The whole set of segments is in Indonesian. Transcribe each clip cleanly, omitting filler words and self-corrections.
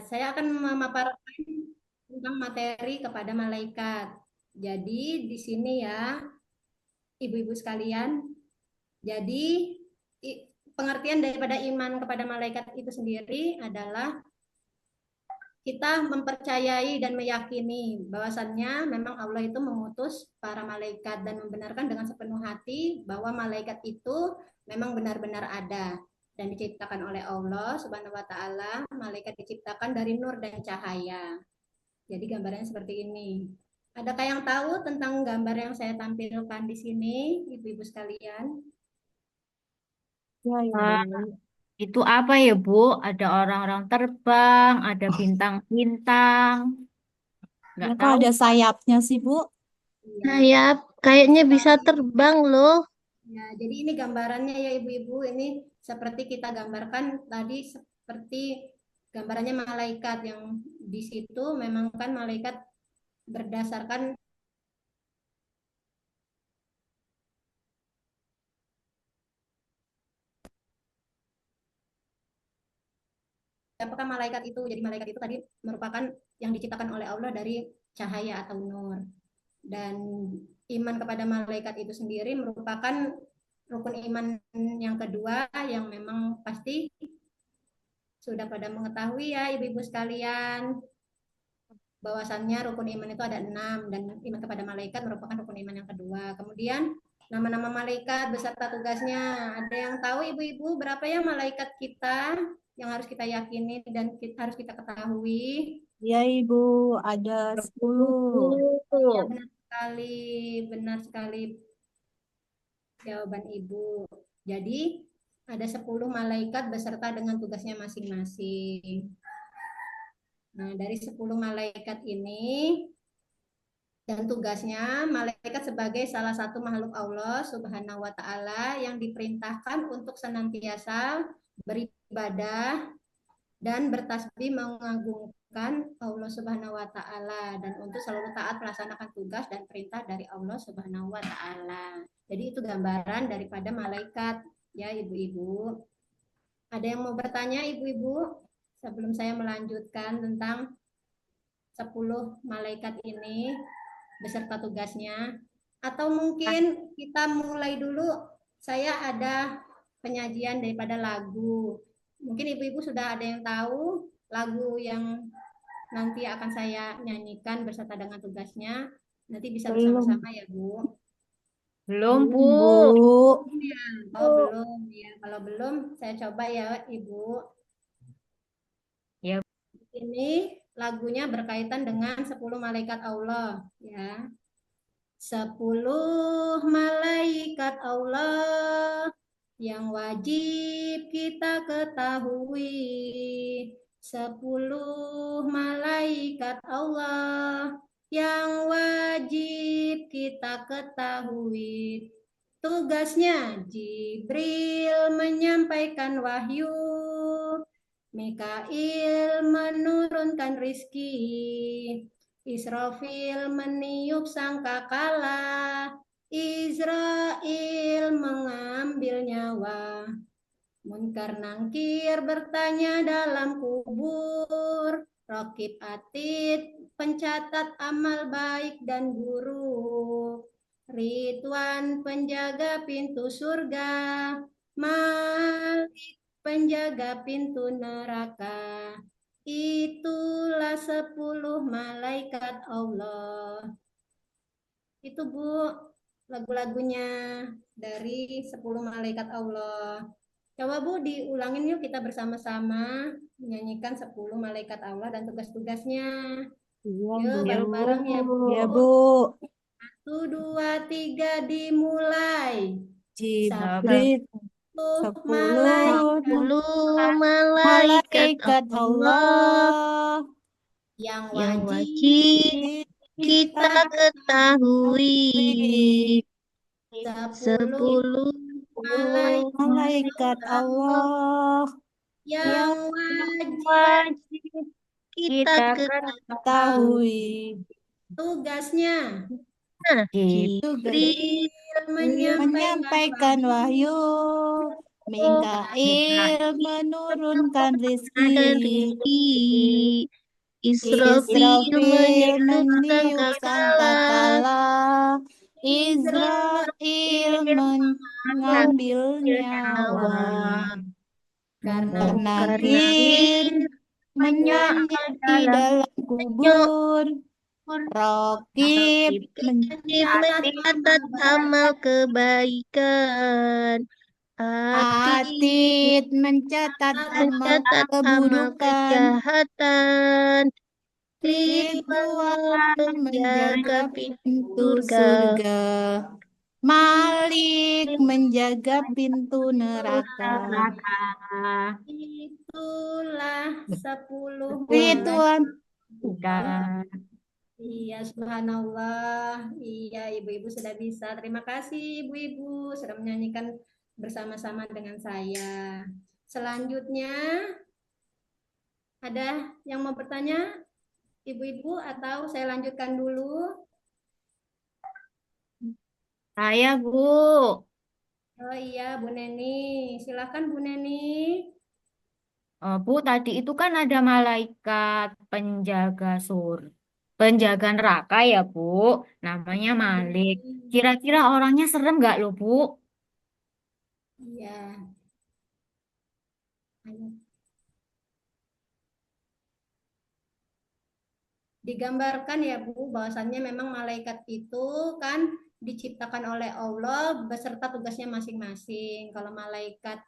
Saya akan memaparkan tentang materi kepada malaikat. Jadi di sini ya, ibu-ibu sekalian. Jadi pengertian daripada iman kepada malaikat itu sendiri adalah kita mempercayai dan meyakini bahwasannya memang Allah itu mengutus para malaikat dan membenarkan dengan sepenuh hati bahwa malaikat itu memang benar-benar ada dan diciptakan oleh Allah Subhanahu wa taala. Malaikat diciptakan dari nur dan cahaya. Jadi gambarnya seperti ini. Adakah yang tahu tentang gambar yang saya tampilkan di sini, ibu-ibu sekalian? Ya, Ah, Ibu. itu apa ya, Bu? Ada orang-orang terbang, ada bintang-bintang. Ya, Nggak kok tahu. ada sayapnya sih, Bu? Iya, Sayap, kayaknya bisa terbang loh. ya, jadi ini gambarannya ya ibu-ibu, ini seperti kita gambarkan tadi seperti gambarannya malaikat yang di situ memang kan malaikat berdasarkan apakah malaikat itu. Jadi malaikat itu tadi merupakan yang diciptakan oleh Allah dari cahaya atau nur. Dan iman kepada malaikat itu sendiri merupakan rukun iman yang kedua yang memang pasti sudah pada mengetahui ya ibu-ibu sekalian bahwasannya rukun iman itu ada 6 dan iman kepada malaikat merupakan rukun iman yang kedua. Kemudian nama-nama malaikat beserta tugasnya. Ada yang tahu ibu-ibu berapa ya malaikat kita yang harus kita yakini dan harus kita ketahui? Ya, Ibu. Ada 10. Oh iya Tuh. benar sekali jawaban ibu. Jadi ada 10 malaikat beserta dengan tugasnya masing-masing. Nah, dari 10 malaikat ini dan tugasnya malaikat sebagai salah satu makhluk Allah Subhanahu wa taala yang diperintahkan untuk senantiasa beribadah dan bertasbih mengagungkan Allah Subhanahu wa taala dan untuk selalu taat melaksanakan tugas dan perintah dari Allah Subhanahu wa taala. Jadi itu gambaran daripada malaikat ya ibu-ibu. Ada yang mau bertanya ibu-ibu sebelum saya melanjutkan tentang 10 malaikat ini beserta tugasnya? Atau mungkin kita mulai dulu, saya ada penyajian daripada lagu. Mungkin ibu-ibu sudah ada yang tahu lagu yang nanti akan saya nyanyikan beserta dengan tugasnya. Nanti bisa Belum. bersama-sama ya, Bu. Belum, Belum, Bu. Bu. Belum ya? Oh, belum ya. Kalau belum, saya coba ya, Ibu. Ya, Ini lagunya berkaitan dengan 10 malaikat Allah, ya. 10 malaikat Allah yang wajib kita ketahui. 10 malaikat Allah yang wajib kita ketahui. Tugasnya Jibril menyampaikan wahyu, Mikail menurunkan rizki, Israfil meniup sangkakala, Israel mengambil nyawa, Munkar Nangkir bertanya dalam kubur, Rokib Atid pencatat amal baik dan buruk, Ridwan penjaga pintu surga, Malik penjaga pintu neraka. Itulah 10 malaikat Allah. Itu Bu, lagu-lagunya dari 10 malaikat Allah. Coba Bu diulangin yuk kita bersama-sama menyanyikan 10 malaikat Allah dan tugas-tugasnya. Iya, Bu. Yuk ya, bareng-bareng ya Bu. Ya, Bu. Satu, dua, tiga dimulai. Jibril 10 sepuluh malaikat 10 malaikat malaikat Allah Allah yang yang wajib wajib kita kita ketahui. ketahui. 10 10 malaikat Malaikat Allah Allah yang yang wajib wajib kita kita ketahui. ketahui. Tugasnya kena. Tugas Jibril Jibril menyampaikan menyampaikan wahyu, wahyu, Mikail menurunkan rizki. dan rizki. Israfil Israfil meniup meniup sangkakala. sangkakala. Israel mengambil nyawa. Karena Munakir menyanyi di dalam kubur. Rokib mencatat amal kebaikan. Atid mencatat amal Mencatat amal keburukan. kejahatan. Ridwan menjaga pintu surga. surga. Malik menjaga pintu neraka. itulah 10 Ridwan Bukan. Iya, subhanallah. Iya, ibu-ibu sudah bisa. Terima kasih, ibu-ibu, sudah menyanyikan bersama-sama dengan saya. Selanjutnya, ada yang mau bertanya, ibu-ibu, atau saya lanjutkan dulu? Saya, Bu. Oh iya, Bu Neni. Silakan, Bu Neni. Bu, tadi itu kan ada malaikat penjaga neraka ya, Bu. Namanya Malik. Kira-kira orangnya serem nggak loh, Bu? Iya. Ayo. Digambarkan ya Bu, bahwasannya memang malaikat itu kan diciptakan oleh Allah beserta tugasnya masing-masing. Kalau malaikat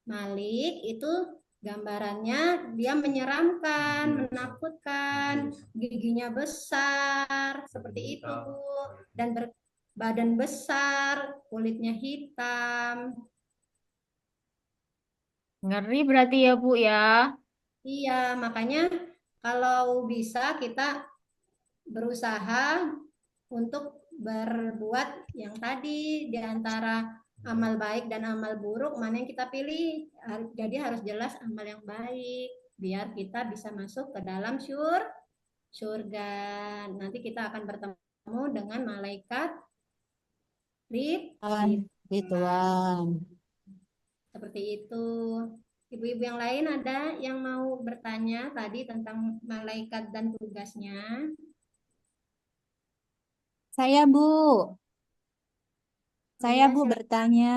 Malik itu gambarannya dia menyeramkan, menakutkan, giginya besar, seperti itu Bu, dan berbadan besar, kulitnya hitam. Ngeri berarti ya, Bu ya. Iya, makanya kalau bisa kita berusaha untuk berbuat yang tadi di antara amal baik dan amal buruk, mana yang kita pilih. Jadi harus jelas amal yang baik biar kita bisa masuk ke dalam surga. Nanti kita akan bertemu dengan malaikat Ridwan. seperti itu. Ibu-ibu yang lain ada yang mau bertanya tadi tentang malaikat dan tugasnya? Saya Bu. Saya Iya, Bu bertanya.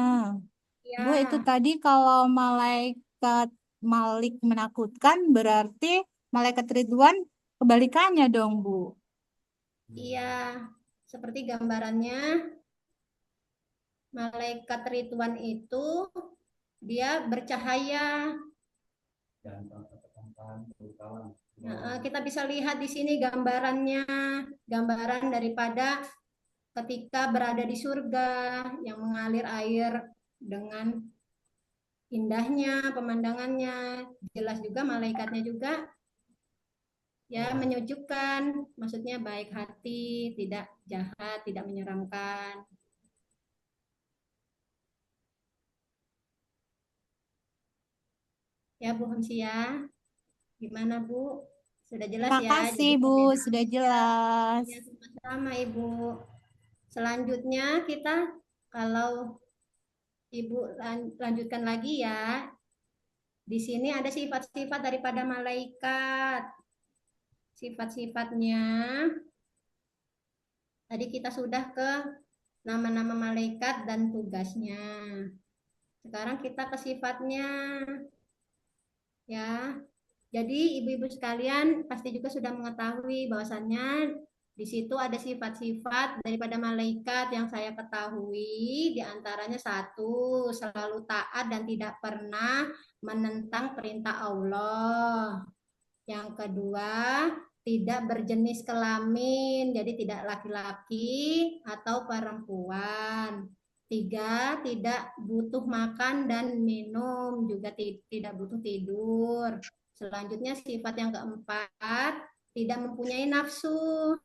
Bu, itu Ya, tadi kalau malaikat Malik menakutkan berarti malaikat Ridwan kebalikannya dong, Bu. iya. Seperti gambarannya, malaikat Ridwan itu dia bercahaya. Nah, kita bisa lihat di sini gambarannya, gambaran daripada ketika berada di surga yang mengalir air dengan indahnya pemandangannya. Jelas juga malaikatnya juga ya menyejukkan, maksudnya baik hati, tidak jahat, tidak menyeramkan. Ya Bu Hamsia, gimana Bu? Sudah jelas Terima ya, kasih, jadi Bu. perbedaan. Sudah jelas. Ya, sama Ibu. Selanjutnya kita kalau Ibu lanjutkan lagi ya. Di sini ada sifat-sifat daripada malaikat. Sifat-sifatnya tadi kita sudah ke nama-nama malaikat dan tugasnya. Sekarang kita ke sifatnya ya. Jadi ibu-ibu sekalian pasti juga sudah mengetahui bahwasannya di situ ada sifat-sifat daripada malaikat yang saya ketahui, di antaranya satu, selalu taat dan tidak pernah menentang perintah Allah. Yang kedua, tidak berjenis kelamin, jadi tidak laki-laki atau perempuan. Tiga, tidak butuh makan dan minum, juga tidak butuh tidur. Selanjutnya sifat yang keempat, tidak mempunyai nafsu.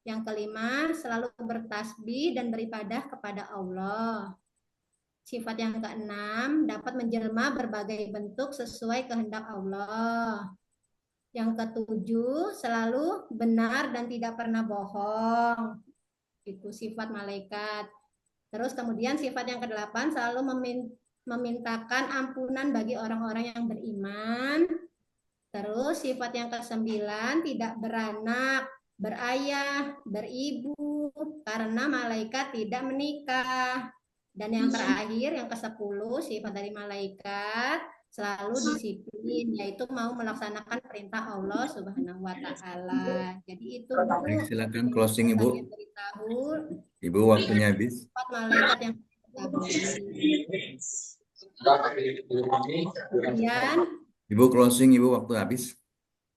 Yang kelima, selalu bertasbih dan beribadah kepada Allah. Sifat yang keenam, dapat menjelma berbagai bentuk sesuai kehendak Allah. Yang ketujuh, selalu benar dan tidak pernah bohong. Itu sifat malaikat. Terus kemudian sifat yang kedelapan, selalu memintakan ampunan bagi orang-orang yang beriman. Terus sifat yang ke-9, tidak beranak, berayah, beribu, karena malaikat tidak menikah. Dan yang terakhir, yang ke-10, sifat dari malaikat selalu disiplin, yaitu mau melaksanakan perintah Allah Subhanahu wa Ta'ala. Jadi itu, Bu, Baik, silakan yang closing saya Ibu. beritahu Ibu waktunya habis. sifat malaikat yang kita ketahui. Kemudian, Ibu closing Ibu waktu habis.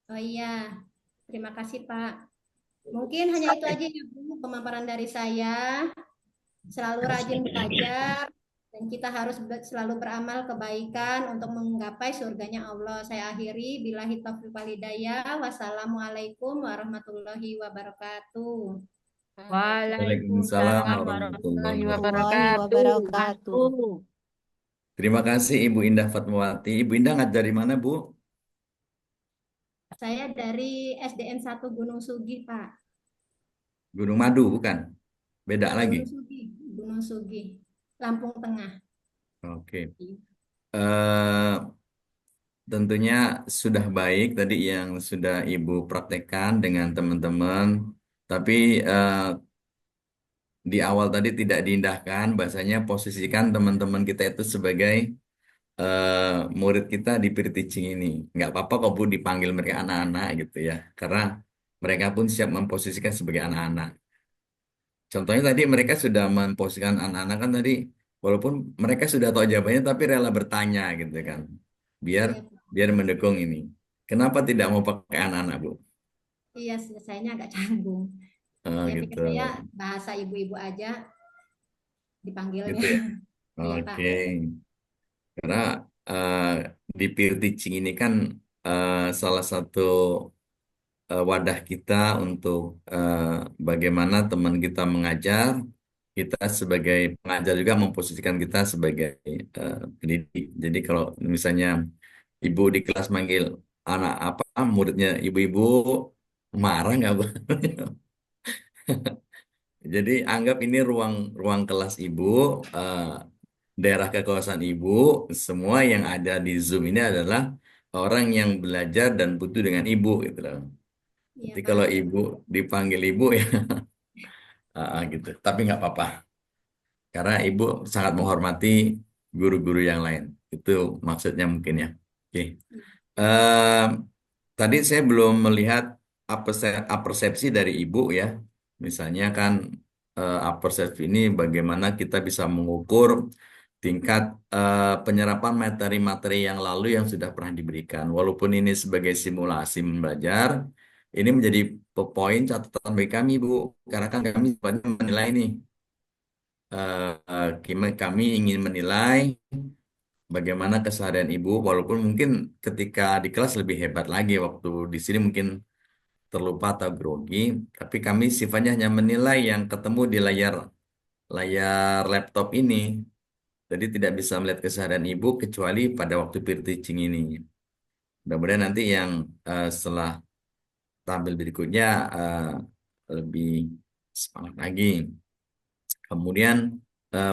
oh iya, terima kasih Pak. Mungkin hanya itu aja ya Bu, pemaparan dari saya. Selalu rajin belajar, dan kita harus selalu beramal kebaikan untuk menggapai surganya Allah. Saya akhiri, billahi taufiq wal hidayah. Wassalamualaikum warahmatullahi wabarakatuh. Waalaikumsalam Waalaikumsalam warahmatullahi warahmatullahi wabarakatuh. wabarakatuh. Terima kasih Ibu Indah Fatmawati. Ibu Indah ngajar di mana Bu? Saya dari SDN 1 Gunung Sugi, Pak. Gunung Madu bukan? Beda lagi. Gunung Sugi, Lampung Tengah. Oke. Eh, tentunya sudah baik tadi yang sudah Ibu praktekkan dengan teman-teman. Tapi di awal tadi tidak diindahkan, bahasanya posisikan teman-teman kita itu sebagai murid kita di peer teaching ini. Nggak apa-apa kok Bu dipanggil mereka anak-anak gitu ya. Karena mereka pun siap memposisikan sebagai anak-anak. Contohnya tadi mereka sudah memposisikan anak-anak kan tadi, walaupun mereka sudah tahu jawabannya tapi rela bertanya gitu kan. Biar Iya, biar mendukung ini. Kenapa tidak mau pakai anak-anak Bu? iya, sayanya agak canggung. Oh, Saya pikir gitu. saya bahasa ibu-ibu aja dipanggilnya. Gitu ya. Iya, Pak. Oke. Karena eh, di peer teaching ini kan salah satu wadah kita untuk bagaimana teman kita mengajar, kita sebagai pengajar juga memposisikan kita sebagai pendidik. Jadi kalau misalnya ibu di kelas manggil anak apa muridnya ibu-ibu marah nggak Bu? Jadi anggap ini ruang ruang kelas ibu, eh, daerah kekuasaan ibu, semua yang ada di Zoom ini adalah orang yang belajar dan butuh dengan ibu gitu loh. Iya, Jadi Pak. kalau ibu dipanggil ibu ya gitu. Tapi nggak apa-apa. Karena ibu sangat menghormati guru-guru yang lain. Itu maksudnya mungkin ya. Oke. Eh, tadi saya belum melihat persepsi dari ibu ya. Misalnya kan persepsi ini bagaimana kita bisa mengukur tingkat penyerapan materi-materi yang lalu yang sudah pernah diberikan. Walaupun ini sebagai simulasi belajar, ini menjadi poin catatan bagi kami, Bu. Karena kan kami sebenarnya menilai nih, kami ingin menilai bagaimana keseharian Ibu, walaupun mungkin ketika di kelas lebih hebat lagi, waktu di sini mungkin terlupa atau grogi, tapi kami sifatnya hanya menilai yang ketemu di layar layar laptop ini. Jadi tidak bisa melihat keseharian Ibu kecuali pada waktu peer teaching ini. Mudah-mudahan nanti yang setelah tampil berikutnya lebih semangat lagi. Kemudian